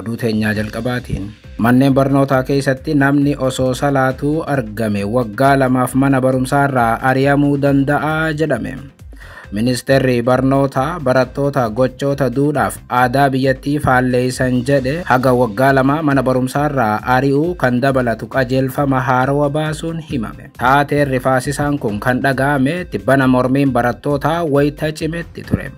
oduu teenyaa jalqabaatiin manneen barnootaa keessatti namni osoo salaatuu argame waggaa 2 mana barumsaa irraa ari'amuu danda'a jedhame. Ministeerri barnootaa barattoota gochoota duudhaaf aadaa biyyattii faalleessan jedhe haga waggaa 2 mana barumsaa irraa ari'uu kan dabalatu qajeelfama haarawaa baasuun himame. Taateen rifaasisaan kun kan dhaga'ame tibbana mormiin barattootaa wayita cimetti ture.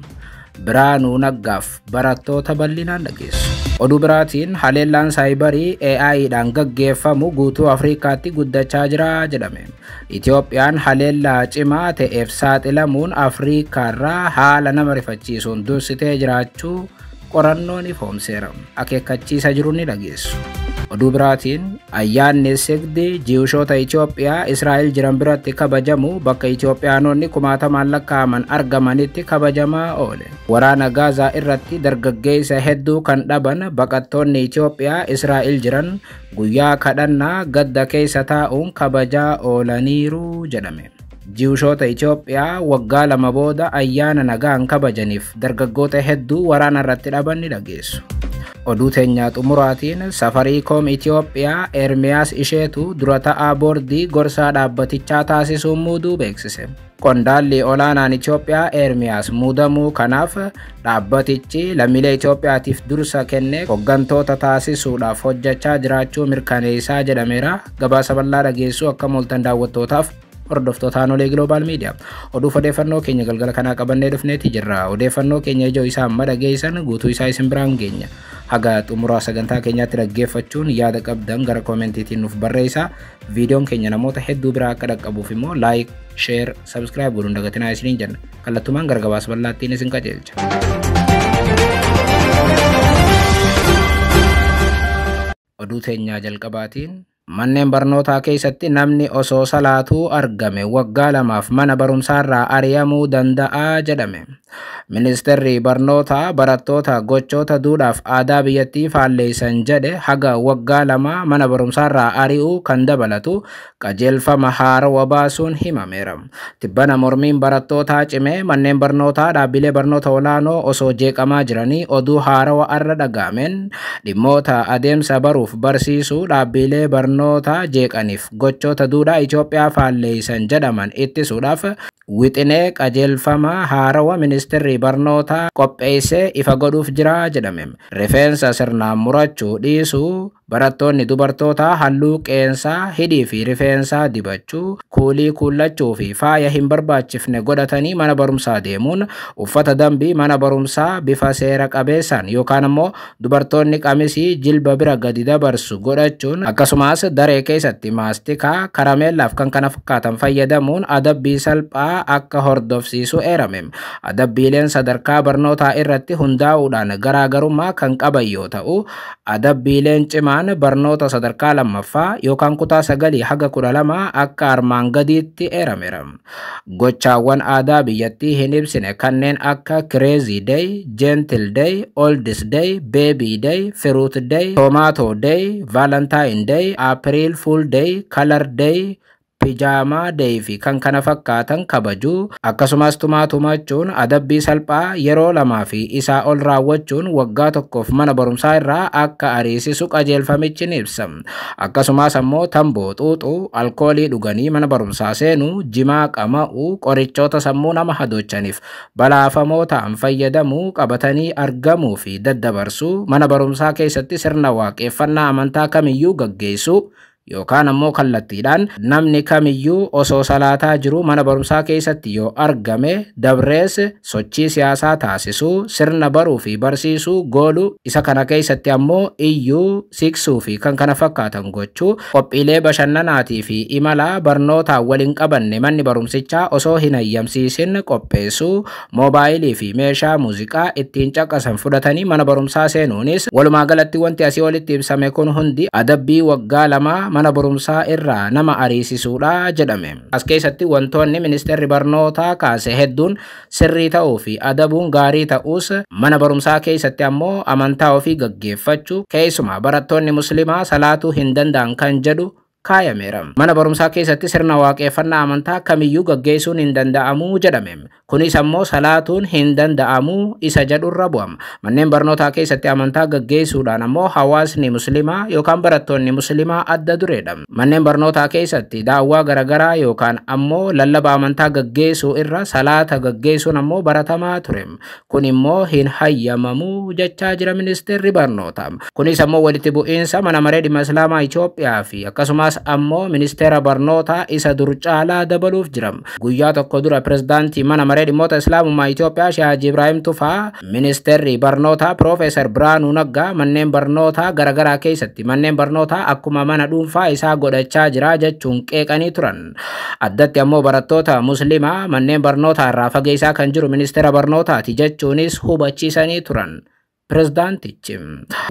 Biraanuu Naggaaf barattoota bal'inaan dhageessu. Oduu biraatiin haleellaan saayibarii AI'dhaan gaggeeffamu guutuu Afrikaatti guddachaa jira jedhame. Itoophiyaan haleellaa cimaa ta'eef saaxilamuun Afrikaarraa haala nama rifachiisuun dursitee jiraachuu qorannoon ifoomseera. Akeekkachiisa jiru ni dhageessu. Oduu biraatiin ayyaanni sigdi ji'ushoota Itoophiyaa Israa'el jiran biratti kabajamu bakka Itoophiyaanonni 10,000 lakkaa'aman argamanitti kabajamaa oole. Waraana Gaazaa irratti dargaggeessa hedduu kan dhaban baqattoonni Itoophiyaa Israa'el jiran guyyaa kadhannaa gadda keessa taa'uun kabajaa oolaniiru jedhame. Ji'ushoota Itoophiyaa waggaa 2 booda ayyaana nagaan kabajaniif dargaggoota hedduu waraana irratti dhaban ni dhageessu. Oduu teenyaa xumuraatiin Safaricom Itoophiyaa Ermiyaas isheetu dura ta'aa boordii gorsaa dhaabbatichaa taasisuun muuduu beeksise. Qondaalli olaanaan Itoophiyaa Ermiyaas muudamuu kanaaf dhaabbatichi lammiilee Itoophiyaatiif dursa kennee hooggantoota taasisuudhaaf hojjechaa jiraachuu mirkaneessaa jedhameera. Gabaasa bal'aa dhageessuu akka mooltan daawwattootaaf hordoftoota Nolee Global Media. Odeeffannoo keenya galgala kanaa qabannee dhufneeti jirra. Odeeffannoo keenya ijoo isaa amma dhageessan guutuu isaa isin biraan geenya. Haga xumuraa sagantaa keenyaatti dhaggeeffachuun yaada qabdan gara koomentiitiin nuuf barreessaa. Viidiyoon keenya namoota hedduu biraa akka dhaqqabuuf immoo like, share, subscribe godhuun dagatinaa isiniin jenna. Kallattumaan gara gabaasa bal'aattiin isin qajeelcha. Oduu teenyaa jalqabaatiin manneen barnootaa keessatti namni osoo salaatuu argame waggaa 2 mana barumsaa irraa ari'amuu danda'a jedhame. Ministeerri barnootaa barattoota gochoota duudhaaf aadaa biyyattii faalleessan jedhe haga waggaa 2 mana barumsaa irraa ari'uu kan dabalatu qajeelfama haarawaa baasuun himameera. Tibbana mormiin barattootaa cimee manneen barnootaa dhaabbilee barnoota olaanoo osoo jeeqamaa jiranii oduu haarawaa irra dhaga'ameen dhimmoota adeemsa baruuf barsiisuu dhaabbilee barnoota jeeqaniif gochoota duudhaa Itoophiyaa faalleessan jedhaman ittisuudhaaf wixinee qajeelfama haarawaa ministeerri barnootaa qopheessee ifa godhuuf jira jedhame. Rifeensa sirnaan murachuu dhiisuu, barattoonni dubartootaa halluu qeensaa, hidhii fi rifeensaa dibachuu, kuulii kuullachuu fi faaya hin barbaachifne godhatanii mana barumsaa deemuun, uffata dambii mana barumsaa bifa seera qabeessaan yookaan immoo dubartoonni qamisii jilba bira gadi dabarsu godhachuun akkasumas daree keessatti maastikaa, karameellaaf kan kana fakkaatan fayyadamuun adabbii salphaa akka hordofsiisu eerame. Adabbiileen sadarkaa barnootaa irratti hundaa'uudhaan garaagarummaa kan qaban yoo ta'u, adabbiileen cimaan barnoota sadarkaa 2ffaa yookaan kutaa 9 haga 12 akka armaan gadiitti eerameera. Gochaawwan aadaa biyyattii hin ibsine kanneen akka Crazy Day, Gentle Day, Oldies Day, Baby Day, Fruit Day, Tomato Day, Valentine Day, April Fool Day, Color Day, Pijama Day fi kan kana fakkaatan kabajuu akkasumas tumachuun adabbii salphaa yeroo 2 fi isaa ol raawwachuun waggaa 1f mana barumsaa irraa akka ariisisu qajeelfamichi ni ibsa. Akkasumas ammoo tamboo xuuxuu, alkoolii dhuganii mana barumsaa seenuu, jimaa qama'uu, qorichoota sammuu nama hadoochaniif balaafamoo ta'an fayyadamuu, qabatanii argamuu fi daddabarsuu, mana barumsaa keessatti sirna waaqeffannaa amantaa kamiyyuu gaggeessuu yookaan ammoo kallattiidhaan namni kamiyyuu osoo salaataa jiru mana barumsaa keessatti yoo argame dabrees sochii siyaasaa taasisuu, sirna baruu fi barsiisuu gooluu, isa kana keessatti ammoo iyyuu siqsuu fi kan kana fakkaatan gochuu, qophiilee bashannanaatii fi imala barnootaa waliin qabanne manni barumsichaa osoo hin hayyamsiisin qopheessuu, moobaayilii fi meeshaa muuziqaa ittiin caqasan fudhatanii mana barumsaa seenuunis walumaa galatti wanti asii olitti ibsame kun hundi adabbii waggaa 2 mana barumsaa irraa nama ariisisuudha jedhame. As keessatti wantoonni ministeerri barnootaa kaase hedduun sirrii ta'uu fi adabuun gaarii ta'us mana barumsaa keessatti ammoo amantaa ofii gaggeeffachuu keessumaa barattoonni muslimaa salaatuu hin danda'an kan jedhu kaayameera. Mana barumsaa keessatti sirna waaqeffannaa amantaa kamiyyuu gaggeessuun hin danda'amu jedhame. Kunis ammoo salaatuun hin danda'amu isa jedhurra bu'ama. Manneen barnootaa keessatti amantaa gaggeessuudhaan ammoo hawaasni musliimaa yookaan barattoonni musliimaa adda dureedha. Manneen barnootaa keessatti daawwaa garaagaraa yookaan ammoo lallaba amantaa gaggeessuu irra salaata gaggeessuun ammoo baratamaa ture. Kun immoo hin hayyamamu jechaa jira ministeerri barnootaa. Kunis ammoo walitti bu'iinsa mana maree dhimma islaamaa Itoophiyaa fi akkasumas ammoo ministeera barnootaa isa dur caalaa dabaluuf jira. Guyyaa tokko dura pirezidaantii mana maree dhimmoota islaamummaa Itoophiyaa Sheekh Haji Ibrahim Tufaa ministeerri barnootaa Profeesar Biraanuu Naggaa manneen barnootaa garaagaraa keessatti manneen barnootaa akkuma mana dhuunfaa isaa godhachaa jira jechuun qeeqanii turan. Addatti ammoo barattoota musliimaa manneen barnootaa irraa fageessaa kan jiru ministeera barnootaati jechuunis hubachiisanii turan. Pirezidaantichi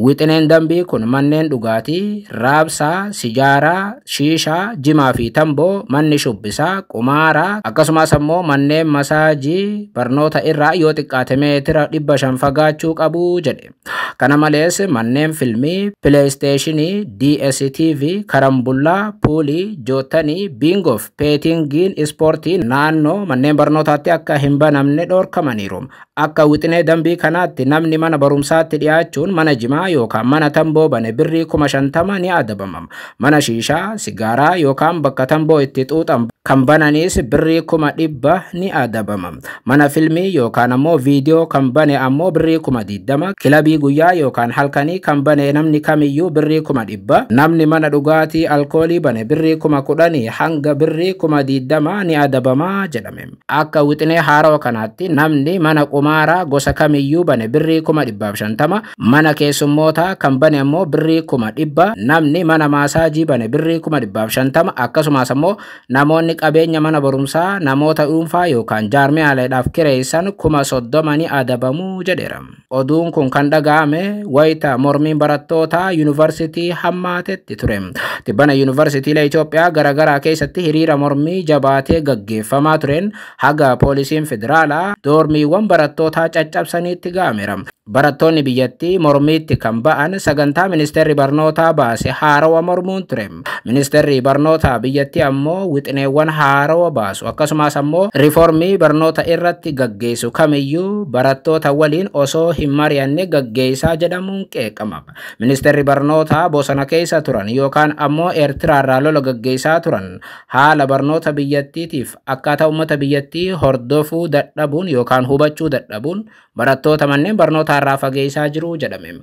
wixineen dambii kun manneen dhugaatii, raabsaa, sijaaraa, shiishaa, jimaa fi tamboo, manni shubbisaa, qumaaraa akkasumas ammoo manneen masaajii barnoota irraa yoo xiqqaate meetira 500 fagaachuu qabu jedhe. Kana malees manneen filmii, pileeysteeshinii, DSTV, karambullaa, puulii, jootanii, biingoof, peetingiin ispoortii naannoo manneen barnootaatti akka hin banamne dhorkamaniiru. Akka wixinee dambii kanaatti namni mana barumsaatti dhiyaachuun mana jimaa yookaan mana tamboo bane birrii 50,000 ni adabama. Mana shiishaa, sigaaraa yookaan bakka tamboo itti xuuxan kan bananis birrii 100,000 ni adabama. Mana filmii yookaan ammoo viidiyoo kan bane ammoo birrii 20,000. Kilabii guyyaa yookaan halkanii kan bane namni kamiyyuu birrii 100,000. Namni mana dhugaatii alkoolii bane birrii 10,000 hanga birrii 20,000 ni adabama jedhame. Akka wixinee haarawaa kanaatti namni mana qumaaraa gosa kamiyyuu bane birrii 150. Mana keessummootaa kan bane ammoo birrii 100. Namni mana maasaajii bane birrii 150. Akkasumas ammoo namoonni qabeenya mana barumsaa namoota dhuunfaa yookaan jaarmiyaaleedhaaf kireessan 30,000 ni adabamu jedheera. Oduun kun kan dhaga'ame wayita mormiin barattootaa yuunivarsiitii hammaatetti ture. Tibbana yuunivarsiitiilee Itoophiyaa garaagaraa keessatti hiriira mormii jabaatee gaggeeffamaa tureen haga poolisiin federaalaa doormiiwwan barattootaa caccabsaniitti ga'ameera. Barattoonni biyyattii mormiitti kan ba'an sagantaa ministeerri barnootaa baase haarawaa mormuun ture. Ministeerri barnootaa biyyattii ammoo wixineewwan haarawaa baasu akkasumas ammoo riiformii barnoota irratti gaggeessu kamiyyuu barattoota waliin osoo hin mari'anne gaggeessaa jedhamuun qeeqama. Ministeerri barnootaa bosona keessa turan yookaan ammoo Eertiraarraa lola gaggeessaa turan haala barnoota biyyattiitiif akkaataa uummata biyyattii hordofuu dadhabuun yookaan hubachuu dadhabuun barattoota manneen barnootaa irraa fageessaa jiru jedhame.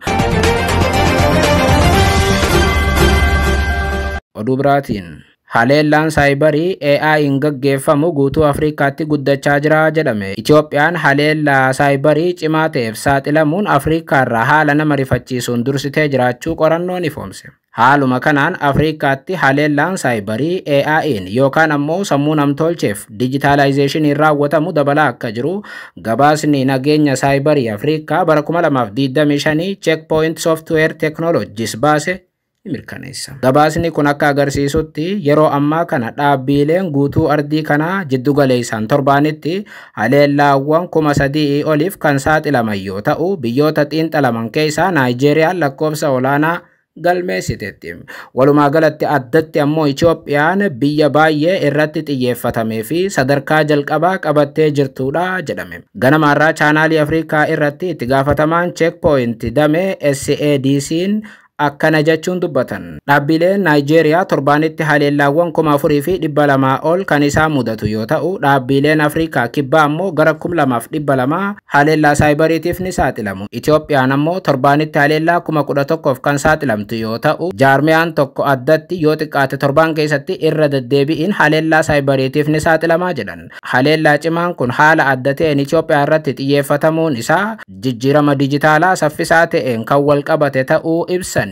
Oduu biraatiin haleellaan saayibarii AI'n gaggeeffamu guutuu Afrikaatti guddachaa jira jedhame. Itoophiyaan haleellaa saayibarii cimaa ta'eef saaxilamuun Afrikaarraa haala nama rifachiisuun dursitee jiraachuu qorannoon ifoomse. Haaluma kanaan Afrikaatti haleellaan saayibarii AI'n yookaan ammoo sammuu namtolcheef dijitaalaayizeeshiniin raawwatamu dabalaa akka jiru gabaasni nageenya saayibarii Afrikaa bara 2025 Checkpoint Software Technologies baase mirkaneessa. Gabaasni kun akka agarsiisutti yeroo ammaa kana dhaabbileen guutuu ardii kanaa jiddu galeessaan torbaanitti haleellaawwan 3,000 oliif kan saaxilaman yoo ta'u biyyoota xiinxalaman keessaa Naayijeeriyaan lakkoofsa olaanaa galmeessiteetti. Walumaa galatti addatti ammoo Itoophiyaan biyya baay'ee irratti xiyyeeffatamee fi sadarkaa jalqabaa qabattee jirtudha jedhame. Ganamarraa chaanaalii Afrikaa irratti itti gaafatamaan Checkpoint damee SADC'n akkana jechuun dubbatan. Dhaabbileen Naayijeeriyaa torbaanitti haleellaawwan 4,200 ol kan isaan mudatu yoo ta'u dhaabbileen Afrikaa kibbaa ammoo gara 2,200 haleellaa saayibariitiif ni saaxilamu. Itoophiyaan ammoo torbaanitti haleellaa 11,000 kan saaxilamtu yoo ta'u jaarmiyaan tokko addatti yoo xiqqaate torban keessatti irra deddeebi'iin haleellaa saayibariitiif ni saaxilamaa jedhan. Haleellaa cimaan kun haala adda ta'een Itoophiyaa irratti xiyyeeffatamuun isaa jijjiirama dijitaalaa saffisaa ta'een kan wal qabate ta'uu ibsan.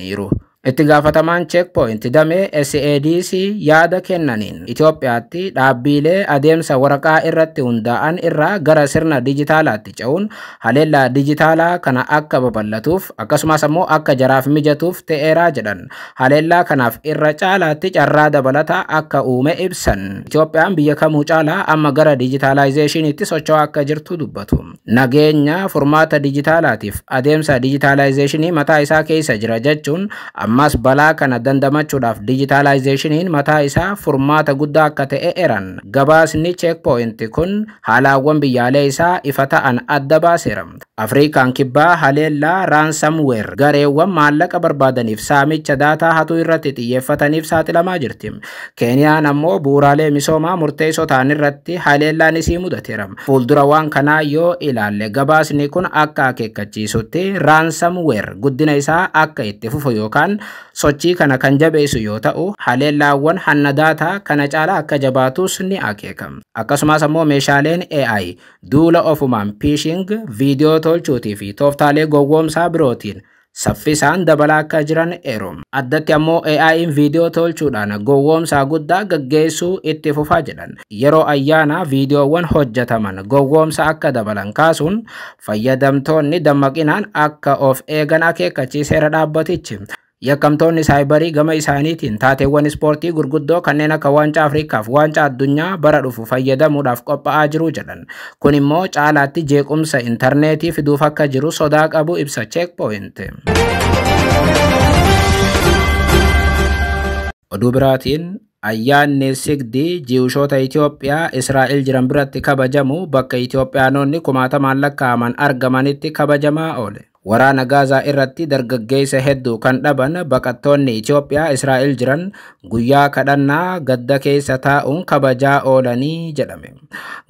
Itti gaafatamaan Checkpoint damee SADC yaada kennaniin Itoophiyaatti dhaabbilee adeemsa waraqaa irratti hundaa'an irraa gara sirna dijitaalaatti ce'uun haleellaa dijitaalaa kana akka babal'atuuf akkasumas ammoo akka jaraaf mijatuuf ta'eeraa jedhan. Haleellaa kanaaf irra caalaatti carraa dabalataa akka uume ibsan. Itoophiyaan biyya kamuu caalaa amma gara dijitaalaayizeeshiniitti socho'aa akka jirtu dubbatu. Nageenya furmaata dijitaalaatiif adeemsa dijitaalaayizeeshinii mataa isaa keessa jira jechuun ammas balaa kana dandamachuudhaaf digitalizationin mataa isaa furmaata guddaa akka ta'e eran. Gabaasni checkpoint kun haalawwan biyyaalee isaa ifa ta'an adda baaseera. Afrikaan kibbaa haleellaa ransomware gareewwan maallaqa barbaadaniif saamicha daataa hatuu irratti xiyyeeffataniif saaxilamaa jirti. Keeniyaan ammoo bu'uuraalee misoomaa murteessoo ta'an irratti haleellaan isii mudateera. Fuuldura waan kanaa yoo ilaalle gabaasni kun akka akeekkachiisutti ransomware guddina isaa akka itti fufu yookaan sochii kana kan jabeessu yoo ta'u haleellaawwan hanna daataa kana caalaa akka jabaatus ni akeekama. Akkasumas ammoo meeshaaleen AI duula ofumaan phishing viidiyoo tolchuutii fi tooftaalee gowwoomsaa birootiin saffisaan dabalaa akka jiran eeru. Addatti ammoo AI'n viidiyoo tolchuudhaan gowwoomsaa guddaa gaggeessuu itti fufaa jedhan. Yeroo ayyaana viidiyoowwan hojjetaman gowwoomsa akka dabalan kaasuun fayyadamtoonni dammaqinaan akka of eegan akeekkachiiseera dhaabbatichi. Yakkamtoonni saayibarii gama isaaniitiin taateewwan ispoortii gurguddoo kanneen akka waancaa Afriikaaf waancaa addunyaa bara dhufu fayyadamuudhaaf qophaa'aa jiru jedhan. Kun immoo caalaatti jeequmsa intarneetii fiduuf akka jiru sodaa qabu ibsa checkpoint. Oduu biraatiin ayyaanni sigdii ji'ushoota Itoophiyaa Israa'el jiran biratti kabajamu bakka Itoophiyaanonni kumaatamaan lakkaa'aman argamanitti kabajamaa oole. Waraana Gaazaa irratti dargaggeessa hedduu kan dhaban baqattoonni Itoophiyaa Israa'el jiran guyyaa kadhannaa gadda keessa taa'uun kabajaa oolanii jedhame.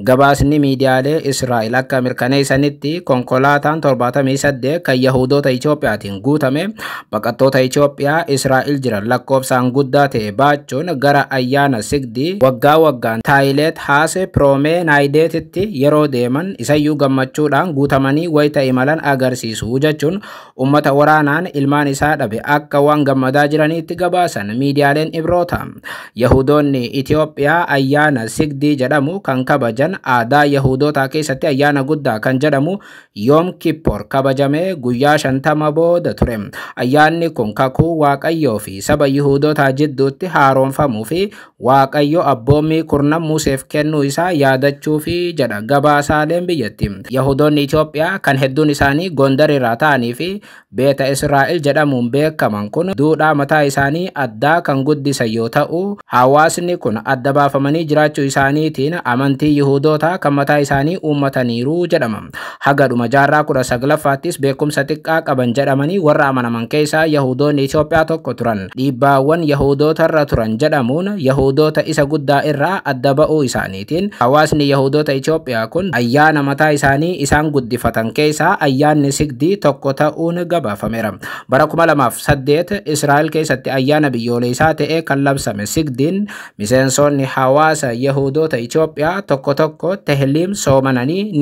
Gabaasni miidiyaalee Israa'el akka mirkaneessanitti konkolaataan 78 kan Yahudoota Itoophiyaatiin guutame baqattoota Itoophiyaa Israa'el jiran lakkoofsaan guddaa ta'e baachuun gara ayyaana sigdii waggaa waggaan Taayileet Haase Proomee Naayideetitti yeroo deeman isayyuu gammachuudhaan guutamanii wayita imalan agarsiisu jechuun ummata waraanaan ilmaan isaa dhabe akka waan gammadaa jiraniitti gabaasan miidiyaaleen Ibroota. Yahudoonni Itoophiyaa ayyaana sigdii jedhamu kan kabajan aadaa Yahudootaa keessatti ayyaana guddaa kan jedhamu Yoom Kippur kabajamee guyyaa 50 booda ture. Ayyaanni kun kakuu Waaqayyoo fi saba Yahudootaa jidduutti haaromfamuu fi Waaqayyo abboommii kurnan Museef kennuu isaa yaadachuu fi jedha gabaasaaleen biyyatti. Yahudoonni Itoophiyaa kan hedduun isaanii Gondar irraa ta'anii fi Beeta Israa'el jedhamuun beekaman kun duudhaa mataa isaanii addaa kan guddisan yoo ta'u hawaasni kun adda baafamanii jiraachuu isaaniitiin amantii Yahudootaa kan mataa isaanii uummataniiru jedhama. Hagadhuma jaarraa 19ffaattis beekumsa xiqqaa qaban jedhamanii warra amanaman keessaa Yahudoonni Itoophiyaa tokko turan. Dhiibbaawwan Yahudoota irra turan jedhamuun Yahudoota isa guddaa irraa adda ba'uu isaaniitiin hawaasni Yahudoota Itoophiyaa kun ayyaana mataa isaanii isaan guddifatan keessaa ayyaanni sigdii tokko ta'uun gabaafameera. Bara 2008 Israa'el keessatti ayyaana biyyoolessaa ta'ee kan labsame sigdiin miseensonni hawaasa Yahudoota Itoophiyaa tokko tokko tehliim soomananii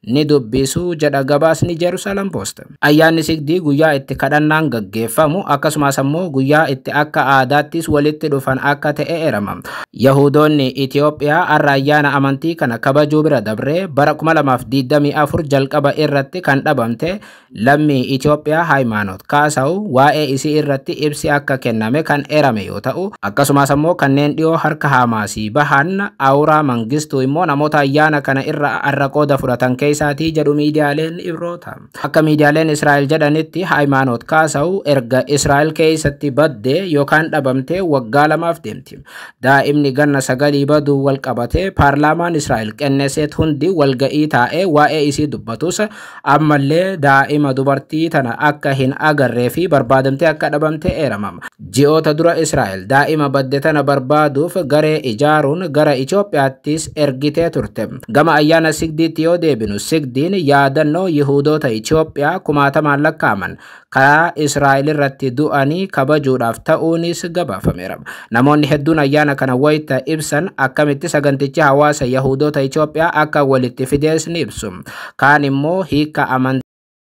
ni dubbisu jedha gabaasni Jerusalem Post. Ayyaanni sigdii guyyaa itti kadhannaan gaggeeffamu akkasumas ammoo guyyaa itti akka aadaattis walitti dhufan akka ta'e eerama. Yahudoonni Itoophiyaa har'a ayyaana amantii kana kabajuu bira dabree bara 2024 jalqaba irratti kan dhabamte lammii Itoophiyaa Hayimaanoot Kaasaw waa'ee isii irratti ibsi akka kenname kan eerame yoo ta'u akkasumas ammoo kanneen dhiyoo harka Hamaasii bahan Awuraa Mangistuu immoo namoota ayyaana kana irra har'a qooda fudhatan keessaatii jedhu miidiyaaleen Ibroota. Akka miidiyaaleen Israa'el jedhanitti Hayimaanoot Kaasaw erga Israa'el keessatti baddee yookaan dhabamtee waggaa 2 deemti. Daa'imni ganna 9 baduu wal qabatee paarlaamaan Israa'el Qenneseet hundi walga'ii taa'ee waa'ee isii dubbatus ammallee daa'ima dubartii tana akka hin agarree fi barbaadamtee akka dhabamte eeramama. Ji'oota dura Israa'el daa'ima badde tana barbaaduuf garee ijaaruun gara Itoophiyaattis ergitee turte. Gama ayyaana sigdiitti yoo deebinu sigdiin yaadannoo Yihudoota Itoophiyaa kumaatamaan lakkaa'aman karaa Israa'el irratti du'anii kabajuudhaaf ta'uunis gabaafameera. Namoonni hedduun ayyaana kana wayita ibsan akkamitti sagantichi hawaasa Yahudoota Itoophiyaa akka walitti fidees ni ibsu. Kaan immoo hiika amantii